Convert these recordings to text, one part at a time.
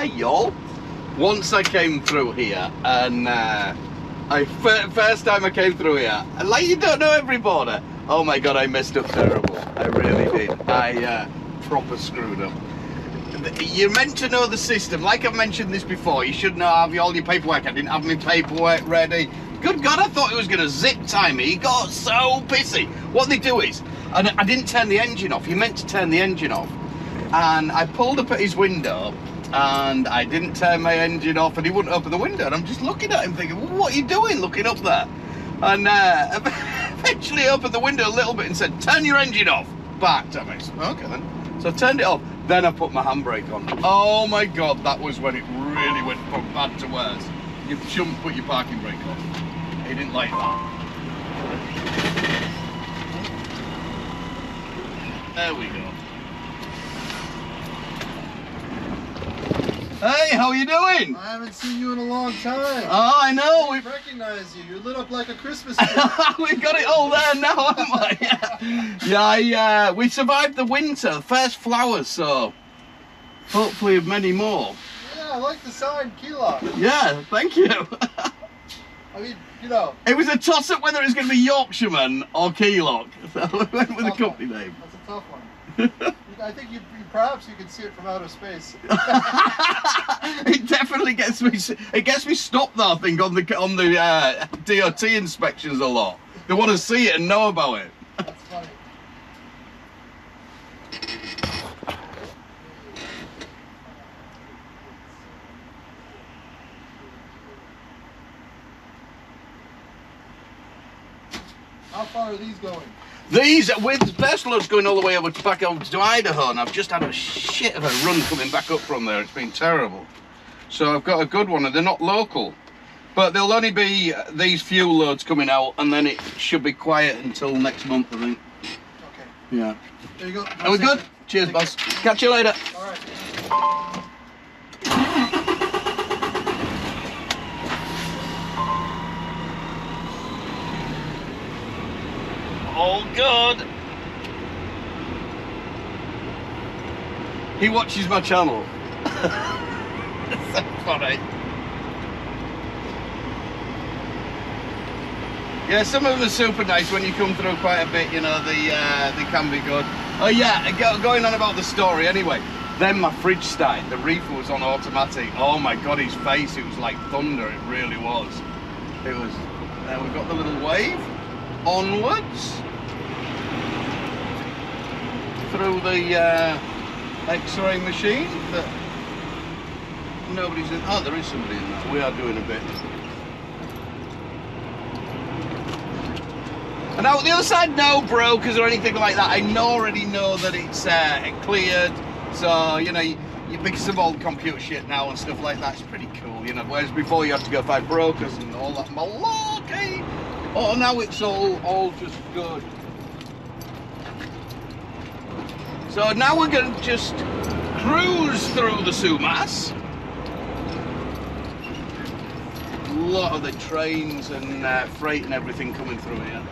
Hi y'all. Once I came through here, and first time I came through here, like you don't know everybody. Oh my god, I messed up terrible. I really did. I proper screwed up. You're meant to know the system. Like I've mentioned this before, you should know have all your paperwork. I didn't have my paperwork ready. Good God, I thought it was going to zip tie me. He got so pissy. What they do is, and I didn't turn the engine off. You meant to turn the engine off. And I pulled up at his window, and I didn't turn my engine off, and he wouldn't open the window. And I'm just looking at him thinking, well, what are you doing looking up there? And eventually opened the window a little bit and said, turn your engine off. Backed at me. Okay then. So I turned it off. Then I put my handbrake on. Oh my God, that was when it really went from bad to worse. You shouldn't put your parking brake on. He didn't like that. There we go. Hey, how are you doing? I haven't seen you in a long time. Oh, I know. I recognize you. You lit up like a Christmas tree. We've got it all there now, haven't we? Yeah, we survived the winter, the first flowers, so hopefully many more. Yeah, I like the sign, key lock. Yeah, thank you. I mean, you know. It was a toss-up whether it was going to be Yorkshireman or Keylock, so we went with the company name. That's a tough one. I think perhaps you can see it from outer space. It definitely gets me. It gets me stopped though. I think on the DOT inspections a lot. They want to see it and know about it. That's funny. How far are these going? These, with first loads going all the way over back over to Idaho, and I've just had a shit of a run coming back up from there. It's been terrible. So I've got a good one, and they're not local. But there'll only be these few loads coming out, and then it should be quiet until next month, I think. Okay. Yeah. There you go. Are we good? Cheers, boss. Catch you later. All right. All good. He watches my channel. It's so funny. Yeah, some of them are super nice when you come through quite a bit, you know, they can be good. Oh yeah, going on about the story anyway. Then my fridge started, the reefer was on automatic. Oh my God, his face, it was like thunder, it really was. It was, there we've got the little wave. Onwards. Through the X-ray machine that nobody's in. Oh, there is somebody in that. We are doing a bit. And out the other side, no brokers or anything like that. I already know that it's cleared. So, you know, you pick some old computer shit now and stuff like that. It's pretty cool, you know. Whereas before you had to go find brokers and all that malarkey. Oh, now it's all just good. So now we're going to just cruise through the Sumas. A lot of the trains and freight and everything coming through here.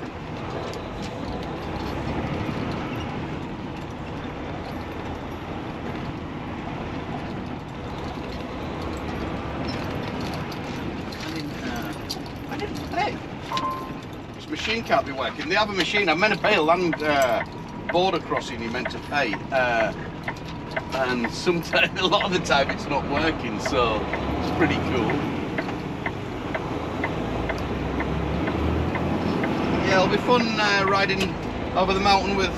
This machine can't be working. They have a machine. I'm meant to pay a land border crossing. You're meant to pay, and sometimes, a lot of the time, it's not working. So it's pretty cool. Yeah, it'll be fun riding over the mountain with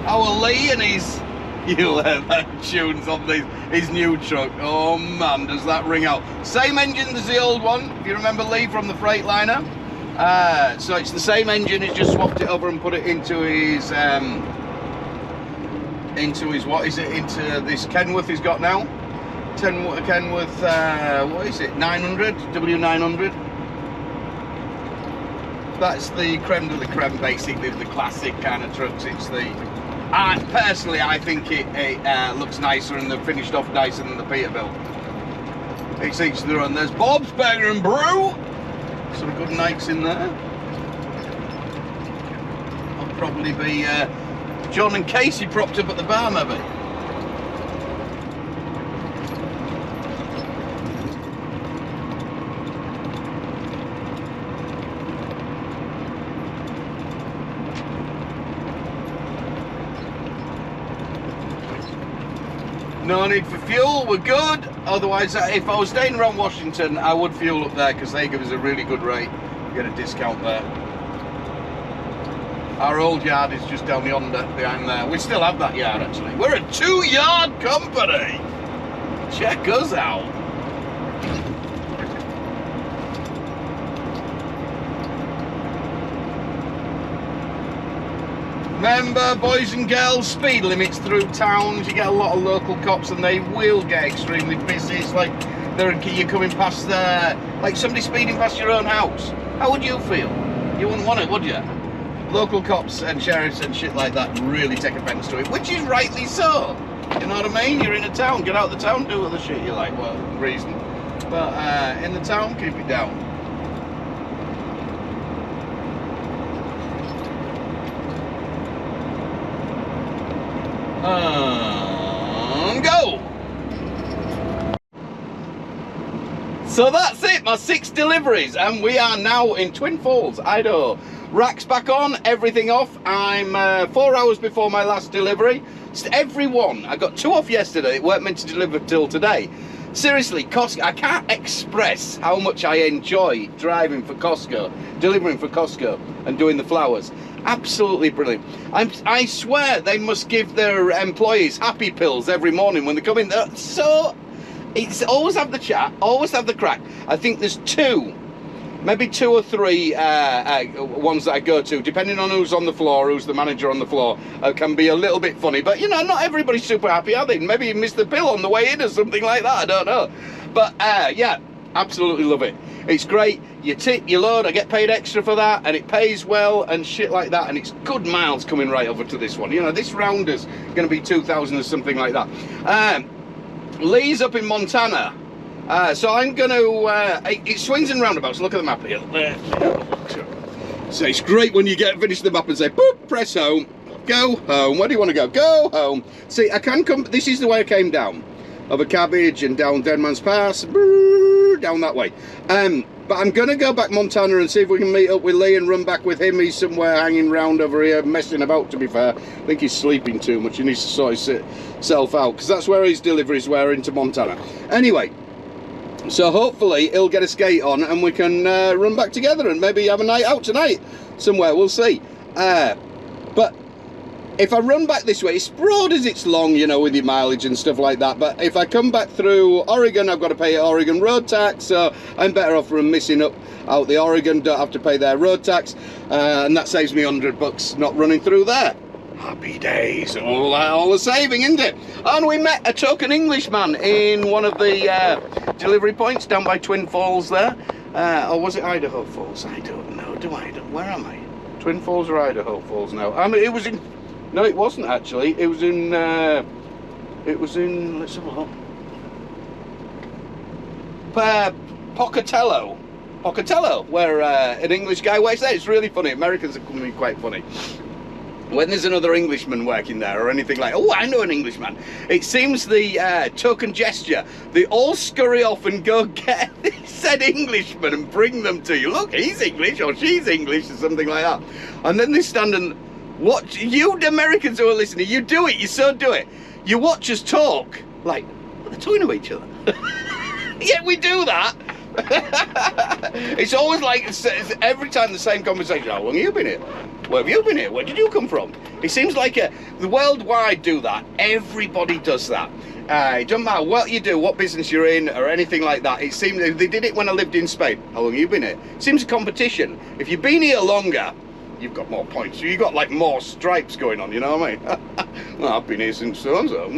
our Lee and his. You'll hear that tunes on his new truck. Oh man, does that ring out? Same engine as the old one, if you remember Lee from the Freightliner. So it's the same engine, he's just swapped it over and put it into his what is it? Into this Kenworth he's got now. Kenworth, what is it? 900, W900. That's the creme de la creme, basically, the classic kind of trucks. It's the. Personally, I think it looks nicer and they're finished off nicer than the Peterbilt. It's each their own. There's Bob's Burger and Brew. Some good nights in there. I'll probably be John and Casey propped up at the bar, maybe. No need for fuel, we're good. Otherwise, if I was staying around Washington, I would fuel up there because they give us a really good rate. Get a discount there. Our old yard is just down yonder, behind there. We still have that yard, actually. We're a 2-yard company. Check us out. Remember, boys and girls, speed limits through towns. You get a lot of local cops and they will get extremely busy. It's like you're coming past there, like somebody speeding past your own house. How would you feel? You wouldn't want it, would you? Local cops and sheriffs and shit like that really take offence to it, which is rightly so. You know what I mean? You're in a town, get out of the town, do other shit you like, well, reason. But in the town, keep it down. Go! So that's it, my 6 deliveries, and we are now in Twin Falls, Idaho. Racks back on, everything off. I'm 4 hours before my last delivery. Everyone, I got 2 off yesterday, it weren't meant to deliver till today. Seriously, Costco, I can't express how much I enjoy driving for Costco, delivering for Costco and doing the flowers. Absolutely brilliant. I swear they must give their employees happy pills every morning when they come in. So, it's always have the chat, always have the crack. I think there's 2, maybe 2 or 3 ones that I go to, depending on who's on the floor, who's the manager on the floor, can be a little bit funny. But, you know, not everybody's super happy, are they? Maybe you missed the pill on the way in or something like that, I don't know. But, yeah, absolutely love it. It's great. You tip, you load, I get paid extra for that, and it pays well and shit like that, and it's good miles coming right over to this one. You know, this rounder's going to be 2,000 or something like that. Lee's up in Montana. So I'm going to, it swings and roundabouts, look at the map here. So it's great when you finish the map and say, boop, press home, go home. Where do you want to go? Go home. See, I can come, this is the way I came down. Over Cabbage and down Dead Man's Pass, down that way. But I'm going to go back Montana and see if we can meet up with Lee and run back with him. He's somewhere hanging round over here, messing about, to be fair. I think he's sleeping too much. He needs to sort himself out, because that's where his deliveries were, into Montana. Anyway, so hopefully he'll get a skate on and we can run back together and maybe have a night out tonight somewhere. We'll see. But if I run back this way, it's broad as it's long, you know, with your mileage and stuff like that. But if I come back through Oregon, I've got to pay Oregon road tax, so I'm better off from missing out the Oregon, don't have to pay their road tax, and that saves me $100 not running through there. Happy days, all the saving, isn't it? And we met a token Englishman in one of the delivery points down by Twin Falls there. Or was it Idaho Falls? I don't know. Where am I? Twin Falls or Idaho Falls now? I mean, it was in... No, it wasn't actually. It was in, let's have a look. Pocatello, where an English guy works there. It's really funny. Americans are coming quite funny. When there's another Englishman working there or anything like, oh, I know an Englishman. It seems the token gesture, they all scurry off and go get said Englishman and bring them to you. Look, he's English or she's English or something like that. And then they stand and watch, you Americans who are listening, you do it, you so do it. You watch us talk, like, they're talking to each other. Yeah, we do that. It's always like, it's every time the same conversation. How long have you been here? Where have you been here? Where did you come from? It seems like the worldwide do that. Everybody does that. It doesn't matter what you do, what business you're in, or anything like that. It seems they did it when I lived in Spain. How long have you been here? It seems a competition. If you've been here longer, you've got more points. You've got like more stripes going on, you know what I mean? Well, I've been here since so-and-so.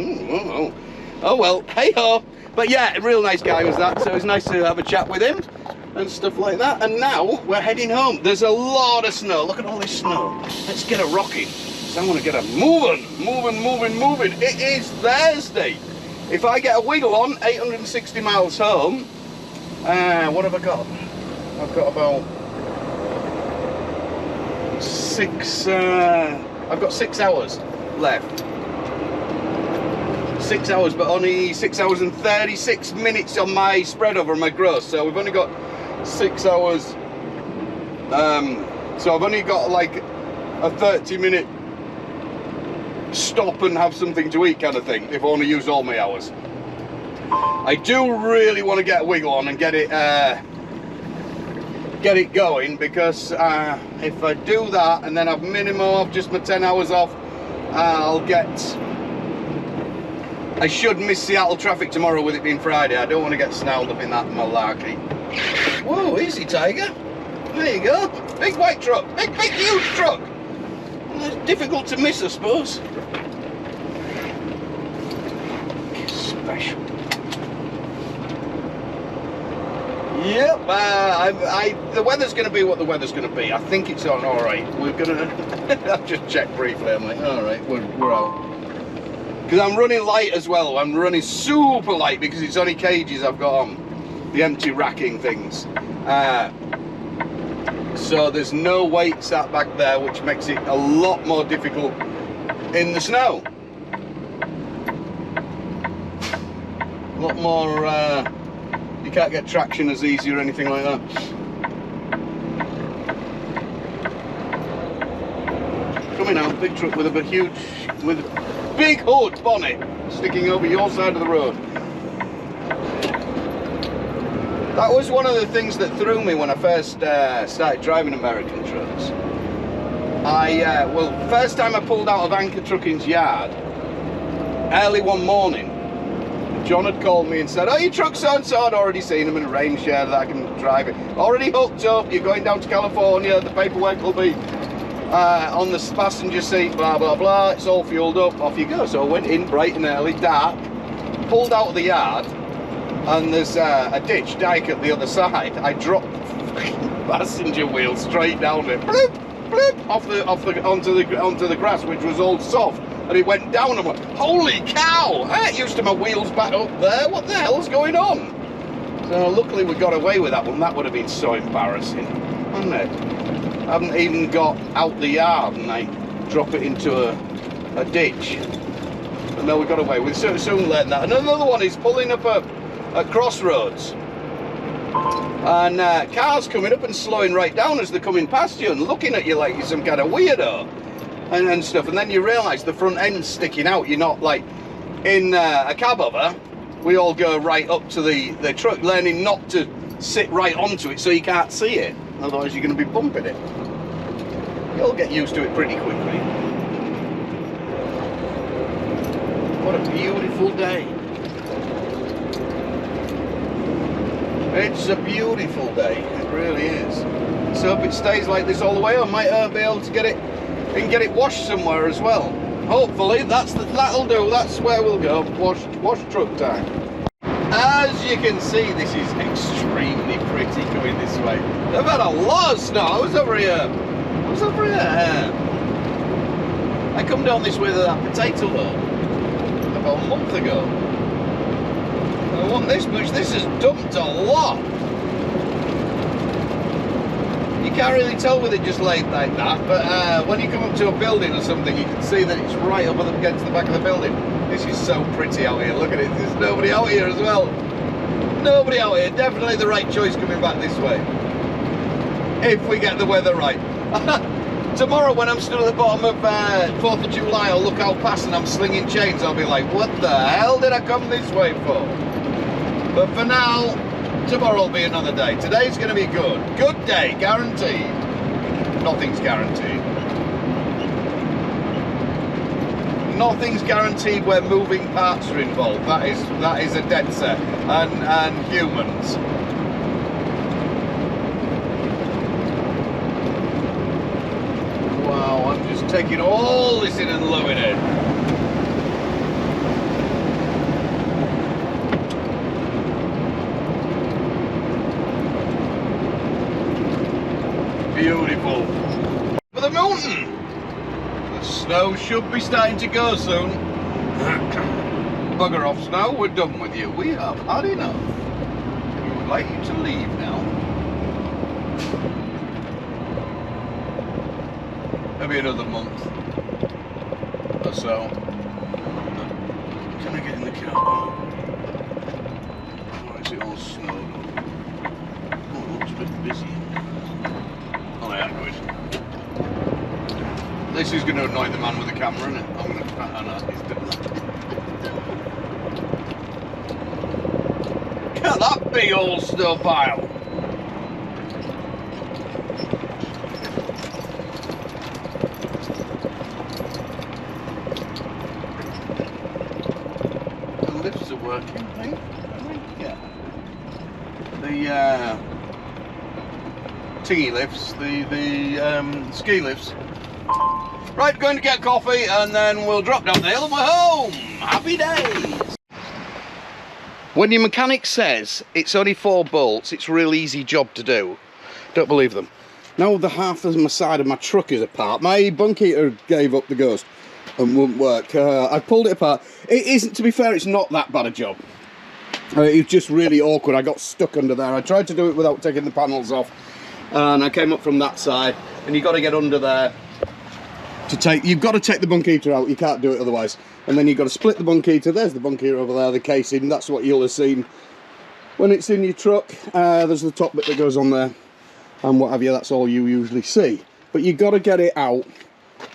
Oh well, hey-ho. But yeah, a real nice guy was that, so it was nice to have a chat with him and stuff like that. And now we're heading home. There's a lot of snow. Look at all this snow. Let's get a rocking. So I want to get a moving. It is Thursday. If I get a wiggle on, 860 miles home. What have I got? I've got about I've got 6 hours left. 6 hours, but only 6 hours and 36 minutes on my spread over my gross. So we've only got 6 hours. So I've only got like a 30-minute stop and have something to eat kind of thing if I want to use all my hours. I do really want to get a wiggle on and get it going, because if I do that and then have minimum of just my 10 hours off, I should miss Seattle traffic tomorrow with it being Friday. I don't want to get snarled up in that malarkey. Whoa, easy, Tiger. There you go. Big white truck. Big huge truck. Well, it's difficult to miss, I suppose. Special. Yep, the weather's going to be what the weather's going to be. I think it's on all right. We're going to... I've just checked briefly. I'm like, all right, we're out. Because I'm running light as well. I'm running super light because it's only cages I've got on. The empty racking things. So there's no weight sat back there, which makes it a lot more difficult in the snow. A lot more... you can't get traction as easy or anything like that. Coming out, big truck with a big hood bonnet sticking over your side of the road. That was one of the things that threw me when I first started driving American trucks. Well, first time I pulled out of Anchor Trucking's yard, early one morning, John had called me and said, oh, your truck's so-and-so. I'd already seen him in a rain shed that I can drive it. Already hooked up, you're going down to California, the paperwork will be on the passenger seat, blah, blah, blah. It's all fueled up, off you go. So I went in bright and early, dark, pulled out of the yard, and there's a ditch, dike at the other side. I dropped the passenger wheel straight down it, bloop, bloop, onto the grass, which was all soft. And it went down and went, holy cow! I ain't used to my wheels back up there. What the hell's going on? So luckily we got away with that one. That would have been so embarrassing, wouldn't it? I haven't even got out the yard and I drop it into a ditch. But no, we got away with it. Soon learned that. And another one is pulling up at crossroads. And cars coming up and slowing right down as they're coming past you and looking at you like you're some kind of weirdo. And stuff, and then you realise the front end's sticking out. You're not like in a cab over. We all go right up to the truck, learning not to sit right onto it so you can't see it. Otherwise, you're going to be bumping it. You'll get used to it pretty quickly. What a beautiful day! It's a beautiful day. It really is. So if it stays like this all the way, I might be able to get it. We can get it washed somewhere as well. Hopefully, that'll do. That's where we'll go. Wash truck time. As you can see, this is extremely pretty coming this way. I've had a lot of snow. I was over here. I come down this way with that potato load about a month ago. I want this much. This has dumped a lot. You can't really tell with it just laid like that, but when you come up to a building or something, you can see that it's right up against the back of the building. This is so pretty out here. Look at it. There's nobody out here as well. Nobody out here. Definitely the right choice coming back this way. If we get the weather right. Tomorrow when I'm stood at the bottom of 4th of July, I'll look out past and I'm slinging chains. I'll be like, what the hell did I come this way for? But for now, tomorrow will be another day. Today's going to be good. Good day, guaranteed. Nothing's guaranteed. Nothing's guaranteed where moving parts are involved. That is a dead set. And humans. Wow, I'm just taking all this in and loving it. Beautiful. For the mountain. The snow should be starting to go soon. Bugger off, snow. We're done with you. We have had enough. We would like you to leave now. Maybe another month or so. Can I get in the car? Or is it all snowed up? Oh, it looks a bit busy. Oh yeah, good. This This is going to annoy the man with the camera, isn't it? I'm going to... Oh no, he's doing that. Look at that big old snow pile. The lifts are working, I think. Yeah. The tingy lifts, the ski lifts. Right, going to get coffee and then we'll drop down the hill and we're home. Happy days. When your mechanic says it's only 4 bolts, it's a real easy job to do. Don't believe them. Now the half of my side of my truck is apart. My bunk heater gave up the ghost and wouldn't work. I pulled it apart. It isn't, to be fair, it's not that bad a job. It was just really awkward. I got stuck under there. I tried to do it without taking the panels off, and I came up from that side, and you've got to get under there to take, you've got to take the bunk heater out, you can't do it otherwise, and then you've got to split the bunk heater. There's the bunk heater over there, the casing. That's what you'll have seen when it's in your truck. There's the top bit that goes on there and what have you. That's all you usually see, but you've got to get it out.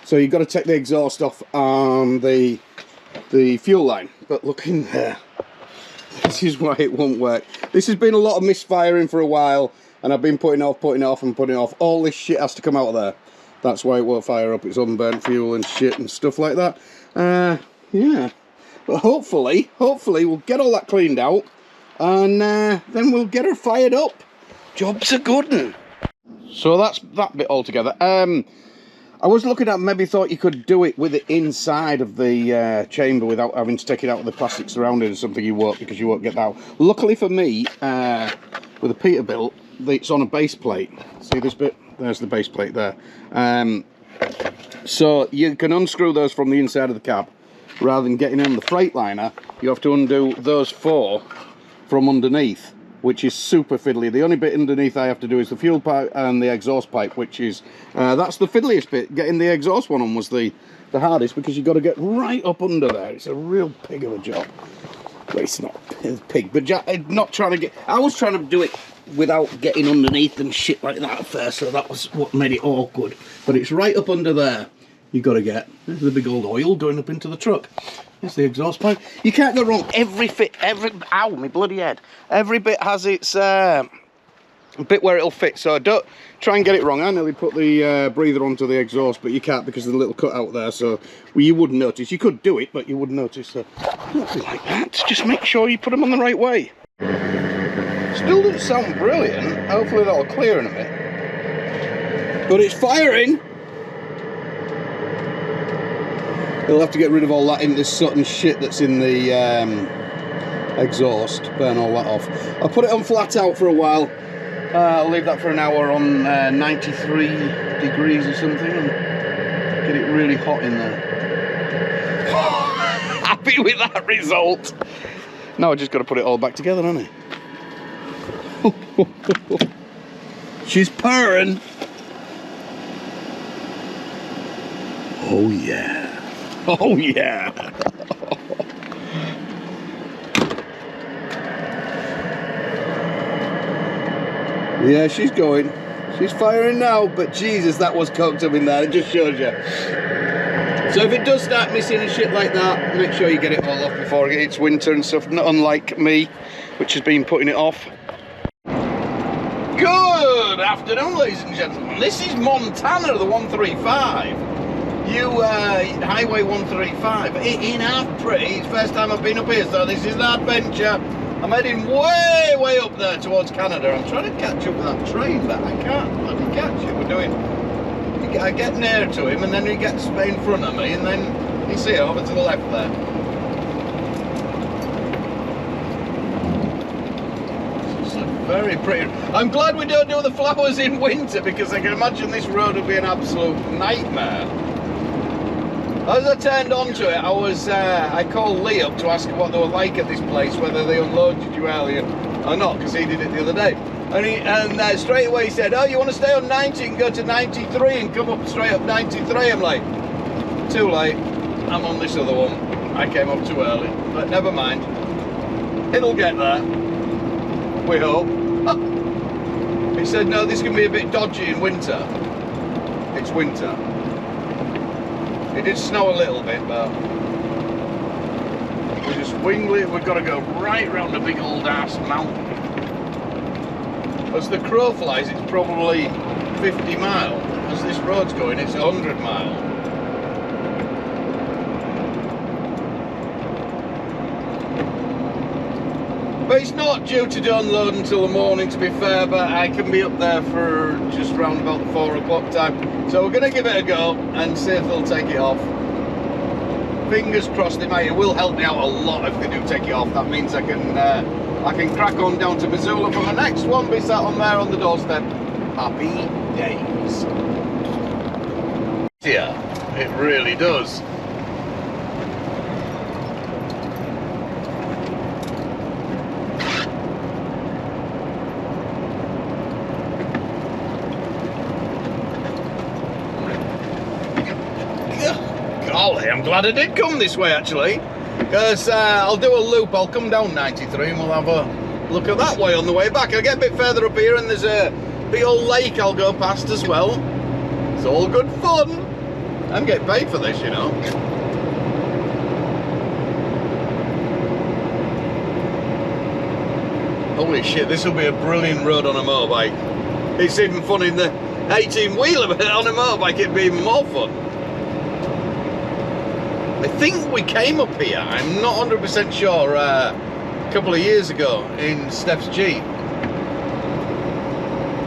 So you've got to take the exhaust off on the fuel line. But look in there, this is why it won't work. This has been a lot of misfiring for a while, and I've been putting off. All this shit has to come out of there. That's why it won't fire up. It's unburnt fuel and shit and stuff like that. Yeah, but hopefully we'll get all that cleaned out, and then we'll get her fired up. Job's a good one. So that's that bit all together. I was looking at, maybe thought you could do it with it inside of the chamber without having to take it out with the plastic surrounding or something. You won't, because you won't get that out. Luckily for me, with a Peterbilt, it's on a base plate. See this bit? There's the base plate there. So you can unscrew those from the inside of the cab. Rather than getting on the Freightliner, you have to undo those 4 from underneath, which is super fiddly. The only bit underneath I have to do is the fuel pipe and the exhaust pipe, which is, that's the fiddliest bit. Getting the exhaust one on was the hardest, because you've got to get right up under there. It's a real pig of a job. Well, it's not a pig, but not trying to get, I was trying to do it without getting underneath and shit like that at first, so that was what made it awkward. But it's right up under there. You've got to get, there's the big old oil going up into the truck. There's the exhaust pipe. You can't go wrong. Ow, my bloody head. Every bit has its bit where it'll fit, so don't try and get it wrong. I nearly put the breather onto the exhaust, but you can't because of the little cutout there, so you wouldn't notice. You could do it, but you wouldn't notice. So nothing like that. Just make sure you put them on the right way. Still doesn't sound brilliant. Hopefully that'll clear in a bit. But it's firing. You'll have to get rid of all that in this soot and shit that's in the exhaust. Burn all that off. I'll put it on flat out for a while. I'll leave that for an hour on 93 degrees or something, and get it really hot in there. Happy with that result. Now I just got to put it all back together, haven't I? She's purring. Oh yeah. Oh yeah. Yeah, she's going. She's firing now, but Jesus, that was cocked up in there. It just shows you. So if it does start missing and shit like that, make sure you get it all off before it's winter and stuff, not unlike me, which has been putting it off. Good afternoon, ladies and gentlemen. This is Montana, the 135. Highway 135 in Apri. It's the first time I've been up here, so this is an adventure. I'm heading way up there towards Canada. I'm trying to catch up with that train, but I can't bloody catch it. I get near to him, and then he gets in front of me, and then you see it over to the left there. It's very pretty. I'm glad we don't do the flowers in winter, because I can imagine this road would be an absolute nightmare. As I turned onto it, I called Lee up to ask what they were like at this place, whether they unloaded you earlier or not, because he did it the other day. And straight away he said, oh, you want to stay on 90 and go to 93 and come up straight up 93? I'm like, too late, I'm on this other one. I came up too early, but never mind. It'll get there, we hope. He said, no, this can be a bit dodgy in winter. It's winter. It did snow a little bit, but we just wingly. We've got to go right round the big old ass mountain. As the crow flies, it's probably 50 mile. As this road's going, it's 100 mile. But it's not due to unload until the morning, to be fair, but I can be up there for just round about the 4 o'clock time. So we're going to give it a go and see if they'll take it off. Fingers crossed they might. It will help me out a lot if they do take it off. That means I can crack on down to Missoula for my next one, be sat on there on the doorstep. Happy days. Yeah, it really does. Golly, I'm glad I did come this way actually, because I'll do a loop. I'll come down 93 and we'll have a look at that way on the way back. I'll get a bit further up here and there's a big old lake I'll go past as well. It's all good fun. I'm getting paid for this, you know. Holy shit, this will be a brilliant road on a motorbike. It's even fun in the 18-wheeler, but on a motorbike it'd be even more fun. I think we came up here, I'm not 100% sure, a couple of years ago in Steph's Jeep.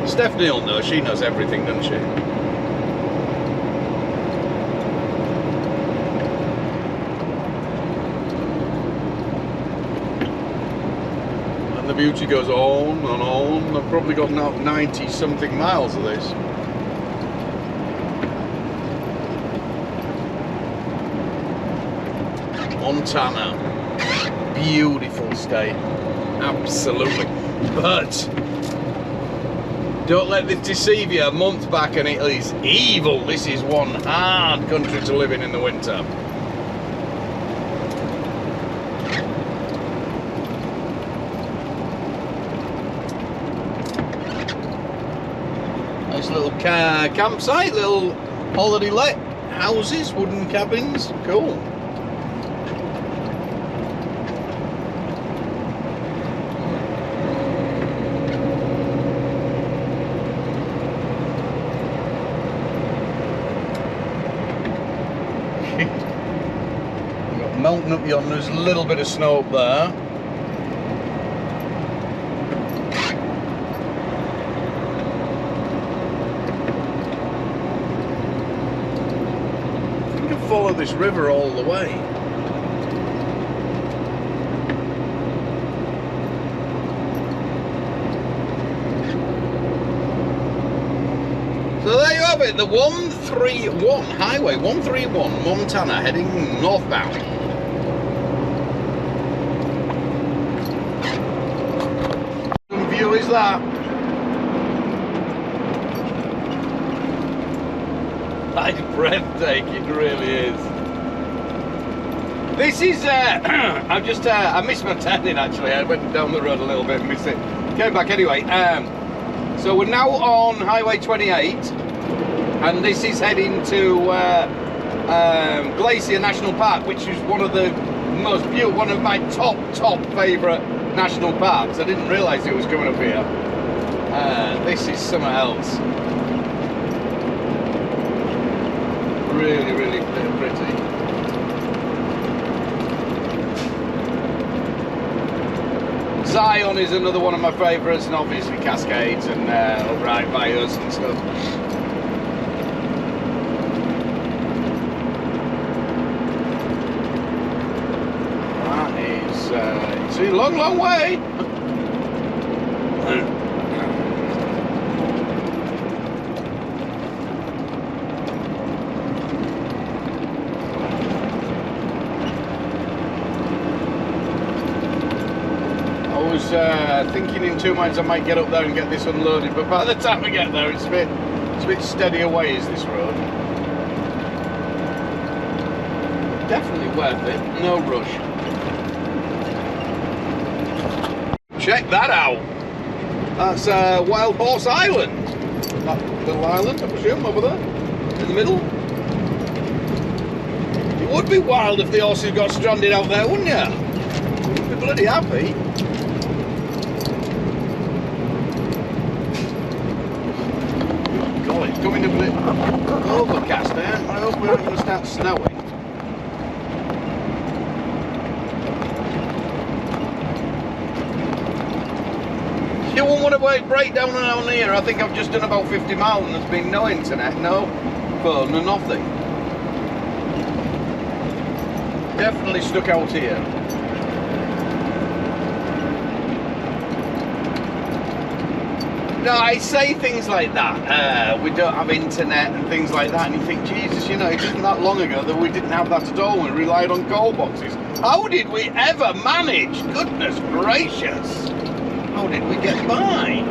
Stephanie will know, she knows everything, doesn't she? And the beauty goes on and on. I've probably got now 90 something miles of this. Montana, beautiful state, absolutely, but don't let this deceive you. A month back and it is evil. This is one hard country to live in the winter. Nice little campsite, little holiday let houses, wooden cabins, cool. Mountain up yonder, there's a little bit of snow up there. I think I'll follow this river all the way. So there you have it, the 131, Highway 131, Montana, heading northbound. View is that? That's breathtaking, it really is. This is, I missed my turning actually. I went down the road a little bit and missed it. Came back anyway. So we're now on Highway 28 and this is heading to Glacier National Park, which is one of the most beautiful, one of my top favourite national parks. I didn't realise it was coming up here. This is something else. Really, really pretty. Zion is another one of my favourites, and obviously Cascades and right by us and stuff. That is, it's a long way. Thinking in 2 minds I might get up there and get this unloaded, but by the time we get there it's a bit steady away is this road. Definitely worth it, no rush. Check that out. That's Wild Horse Island. That little island, I presume, over there in the middle. would be wild if the horses got stranded out there, wouldn't you? You'd be bloody happy. God, it's coming a bit overcast there. I hope we're not going to start snowing. You won't want to break down around here. I think I've just done about 50 miles and there's been no internet, no phone, no nothing. Definitely stuck out here. No, I say things like that. We don't have internet and things like that, and you think, Jesus, you know, it isn't that long ago that we didn't have that at all. We relied on call boxes. How did we ever manage? Goodness gracious. How did we get by?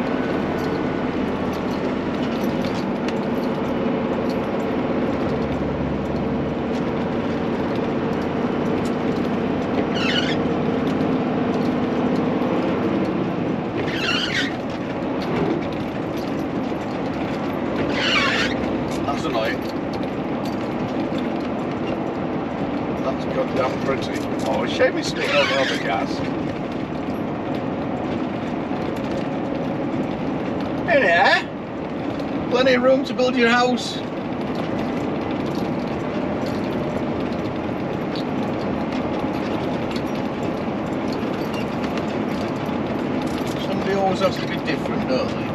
That's annoying. That's goddamn pretty. Oh, shame it's still over gas. In here, plenty of room to build your house. Somebody always has to be different, don't they?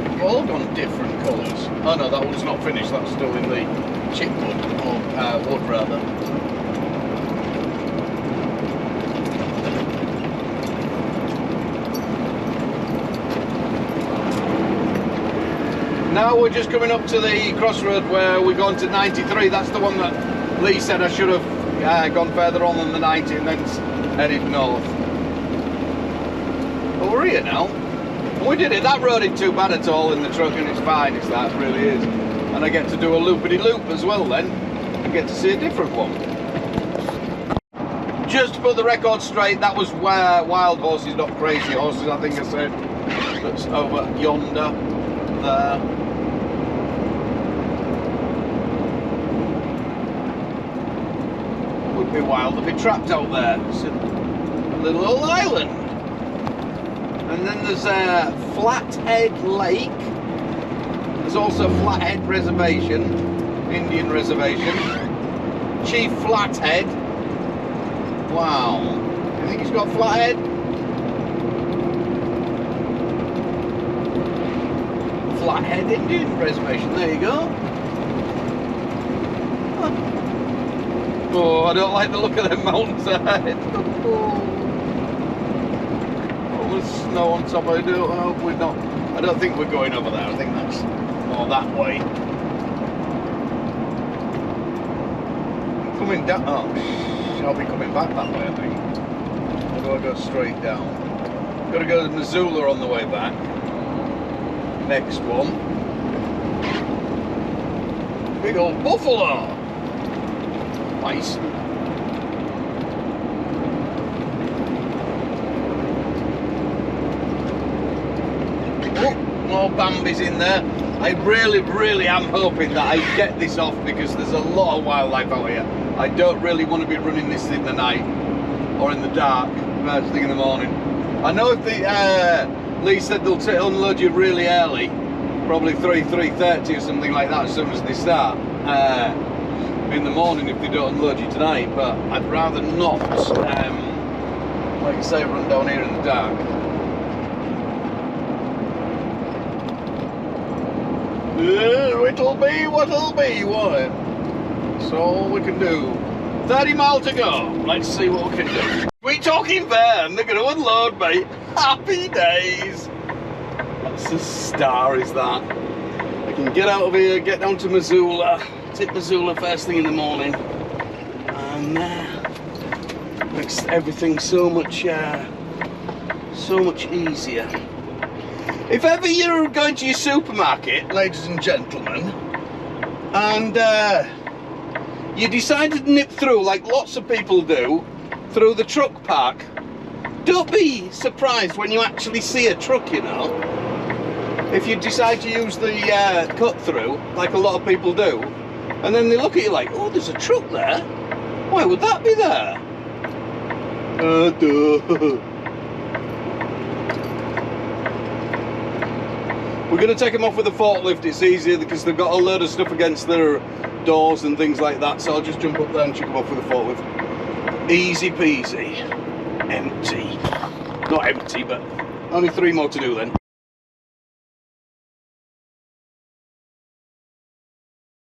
They've all gone different colours. Oh no, that one's not finished, that's still in the chipwood, or wood rather. Now we're just coming up to the crossroad where we're going to 93. That's the one that Lee said I should have gone further on than the 90 and then headed north. But we're here now. And we did it. That road ain't too bad at all in the truck, and it's fine. It's that, it really is. And I get to do a loopity-loop as well then. I get to see a different one. Just to put the record straight, that was wild horses, not crazy horses, I think I said. That's over yonder, there. Would be wild to be trapped out there. It's a little old island. And then there's Flathead Lake. There's also Flathead Reservation, Indian Reservation. Chief Flathead. Wow. You think he's got Flathead? Flathead Indian Reservation, there you go. Oh, I don't like the look of them mountains ahead. Oh, there's snow on top. I hope we're not. I don't think we're going over there. I think that's more that way. Coming down. Oh, I'll be coming back that way, I think. Or do I go straight down? Got to go to Missoula on the way back. Next one. Big old buffalo. Nice. Oh, more Bambi's in there. I really am hoping that I get this off because there's a lot of wildlife out here. I don't really want to be running this in the night or in the dark, first thing in the morning. I know if the Lee said they'll unload you really early, probably 3:30 or something like that as soon as they start. In the morning if they don't unload you tonight, but I'd rather not, like I say, run down here in the dark. It'll be what'll be, won't it? That's all we can do. 30 miles to go. Let's see what we can do. Sweet talking van, they're going to unload me. Happy days. That's a star, is that? I can get out of here, get down to Missoula. Hit Missoula first thing in the morning, and makes everything so much easier. If ever you're going to your supermarket, ladies and gentlemen, and you decide to nip through, like lots of people do, through the truck park, don't be surprised when you actually see a truck, you know. If you decide to use the cut through, like a lot of people do, And then they look at you like, oh, there's a truck there. Why would that be there? Duh. We're going to take them off with a forklift. It's easier because they've got a load of stuff against their doors and things like that. So I'll just jump up there and chuck them off with a forklift. Easy peasy. Empty. Not empty, but only 3 more to do then.